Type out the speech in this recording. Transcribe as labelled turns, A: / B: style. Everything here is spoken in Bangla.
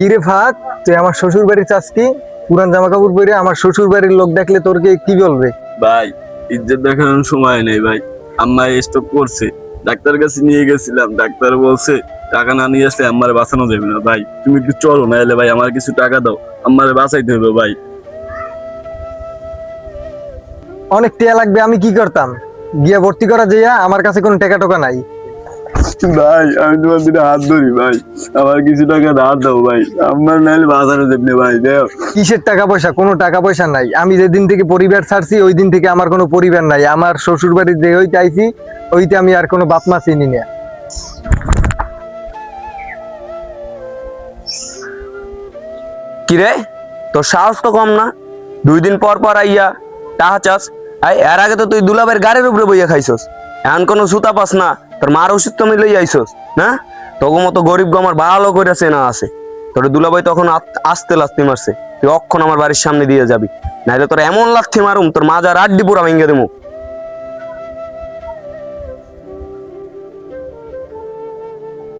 A: কিরে ফাত, তুই আমার শ্বশুর বাড়ি চাচ্ছি, পুরান জামা কাপড় পরে আমার শ্বশুর বাড়ির লোক দেখলে তোরকে কি বলবে?
B: ভাই, ইজ্জত দেখানোর সময় নেই ভাই। আম্মা স্টক করছে, ডাক্তার কাছে নিয়ে গেছিলাম, ডাক্তার বলছে টাকা না নিয়ে আসলে আম্মারে বাঁচানো যাবে না। ভাই তুমি একটু চলো, না এলে ভাই আমার কিছু টাকা দাও, আম্মারে বাঁচাইতে হবে ভাই।
A: অনেক টিয়া লাগবে, আমি কি করতাম? গিয়া ভর্তি করা যাইয়া, আমার কাছে কোনো টাকা টোকা নাই।
B: ভাই আমি তোমার দুটো হাত ধরি ভাই, আমার কিছু টাকা ধার দাও ভাই, আমার নাহলে বাঁচানো যাবে না ভাই। দেও।
A: কিসের টাকা পয়সা? কোনো টাকা পয়সা নাই। আমি যেদিন থেকে পরিবার ছাড়ছি ওই দিন থেকে আমার কোনো পরিবার নাই। আমার শ্বশুর বাড়ি যে ওইতে আইছি, ওইতে আমি আর কোনো বাপ মা চিনি না।
C: কিরে, তোর সাহস তো কম না? 2 দিন পর পর আইয়া টাহা চাস। এর আগে তো তুই দুলাবের গাড়ির উপরে বইয়া খাইছস, এখন কোনো সুতা পাস না। তোর মার ওষুধ তো মিলেই আইছস না? তোর মতো গরিব আমার ভালো করে চেনা আছে। তোর দুলাভাই তখন আস্তে লাস্তি মারছে, তুই অক্ষণ আমার বাড়ির সামনে দিয়ে যাবি, নাইলে তোর এমন লাথি মারুম তোর মাজার আড্ডি পুরা ভেঙে দেবো।